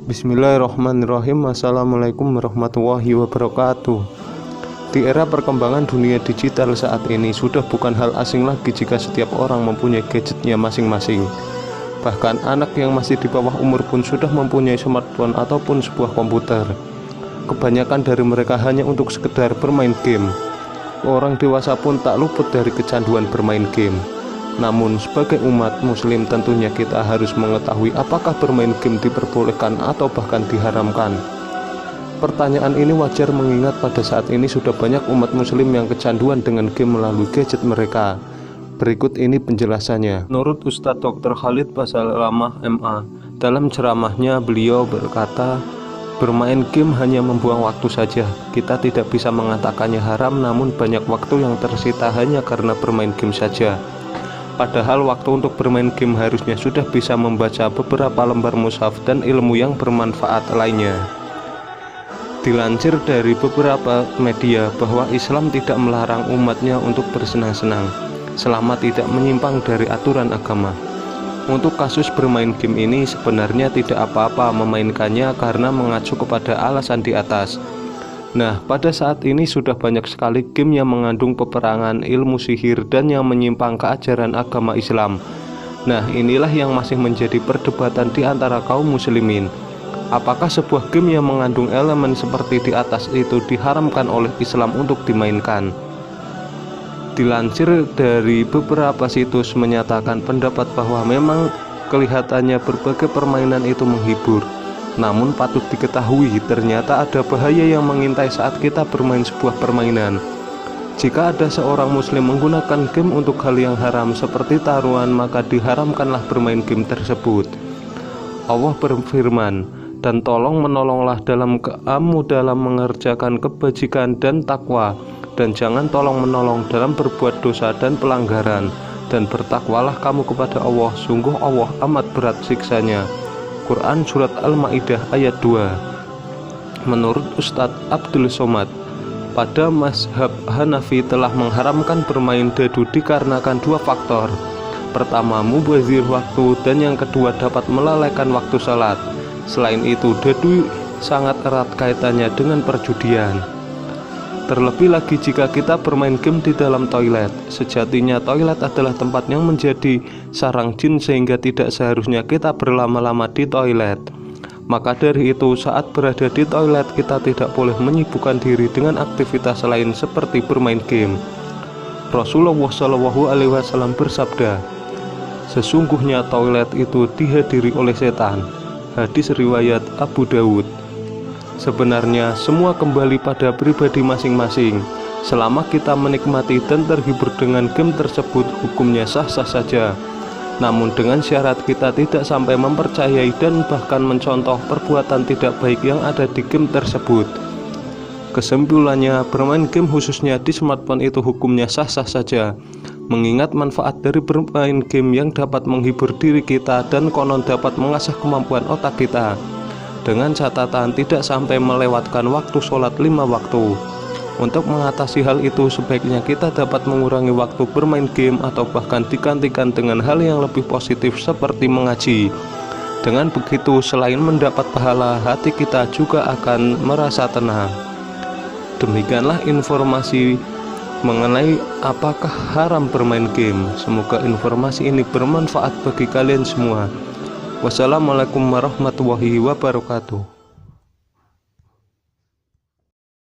Bismillahirrahmanirrahim. Assalamualaikum warahmatullahi wabarakatuh. Di era perkembangan dunia digital saat ini, sudah bukan hal asing lagi jika setiap orang mempunyai gadgetnya masing-masing. Bahkan anak yang masih di bawah umur pun sudah mempunyai smartphone ataupun sebuah komputer. Kebanyakan dari mereka hanya untuk sekedar bermain game. Orang dewasa pun tak luput dari kecanduan bermain game. Namun sebagai umat muslim tentunya kita harus mengetahui apakah bermain game diperbolehkan atau bahkan diharamkan. Pertanyaan ini wajar mengingat pada saat ini sudah banyak umat muslim yang kecanduan dengan game melalui gadget mereka. Berikut ini penjelasannya. Menurut Ustadz Dr. Khalid Basalamah MA, dalam ceramahnya beliau berkata, bermain game hanya membuang waktu saja. Kita tidak bisa mengatakannya haram, namun banyak waktu yang tersita hanya karena bermain game saja. Padahal waktu untuk bermain game harusnya sudah bisa membaca beberapa lembar mushaf dan ilmu yang bermanfaat lainnya. Dilansir dari beberapa media bahwa Islam tidak melarang umatnya untuk bersenang-senang selama tidak menyimpang dari aturan agama. Untuk kasus bermain game ini sebenarnya tidak apa-apa memainkannya karena mengacu kepada alasan di atas. Nah, pada saat ini sudah banyak sekali game yang mengandung peperangan, ilmu sihir, dan yang menyimpang ke ajaran agama Islam. Nah, inilah yang masih menjadi perdebatan di antara kaum muslimin. Apakah sebuah game yang mengandung elemen seperti di atas itu diharamkan oleh Islam untuk dimainkan? Dilansir dari beberapa situs menyatakan pendapat bahwa memang kelihatannya berbagai permainan itu menghibur. Namun patut diketahui ternyata ada bahaya yang mengintai saat kita bermain sebuah permainan. Jika ada seorang muslim menggunakan game untuk hal yang haram seperti taruhan, maka diharamkanlah bermain game tersebut. Allah berfirman, dan tolong menolonglah dalam kamu dalam mengerjakan kebajikan dan takwa, dan jangan tolong menolong dalam berbuat dosa dan pelanggaran, dan bertakwalah kamu kepada Allah, sungguh Allah amat berat siksanya. Quran Surat Al-Ma'idah ayat 2. Menurut Ustadz Abdul Somad, pada mazhab Hanafi telah mengharamkan bermain dadu dikarenakan dua faktor. Pertama, mubazir waktu, dan yang kedua dapat melalaikan waktu salat. Selain itu, dadu sangat erat kaitannya dengan perjudian. Terlebih lagi jika kita bermain game di dalam toilet. Sejatinya toilet adalah tempat yang menjadi sarang jin sehingga tidak seharusnya kita berlama-lama di toilet. Maka dari itu saat berada di toilet kita tidak boleh menyibukkan diri dengan aktivitas lain seperti bermain game. Rasulullah SAW bersabda, sesungguhnya toilet itu dihadiri oleh setan. Hadis riwayat Abu Dawud. Sebenarnya semua kembali pada pribadi masing-masing. Selama kita menikmati dan terhibur dengan game tersebut, hukumnya sah-sah saja. Namun dengan syarat kita tidak sampai mempercayai dan bahkan mencontoh perbuatan tidak baik yang ada di game tersebut. Kesimpulannya, bermain game khususnya di smartphone itu hukumnya sah-sah saja. Mengingat manfaat dari bermain game yang dapat menghibur diri kita dan konon dapat mengasah kemampuan otak kita. Dengan catatan tidak sampai melewatkan waktu sholat 5 waktu. Untuk mengatasi hal itu sebaiknya kita dapat mengurangi waktu bermain game atau bahkan digantikan dengan hal yang lebih positif seperti mengaji. Dengan begitu selain mendapat pahala, hati kita juga akan merasa tenang. Demikianlah informasi mengenai apakah haram bermain game. Semoga informasi ini bermanfaat bagi kalian semua. Wassalamualaikum warahmatullahi wabarakatuh.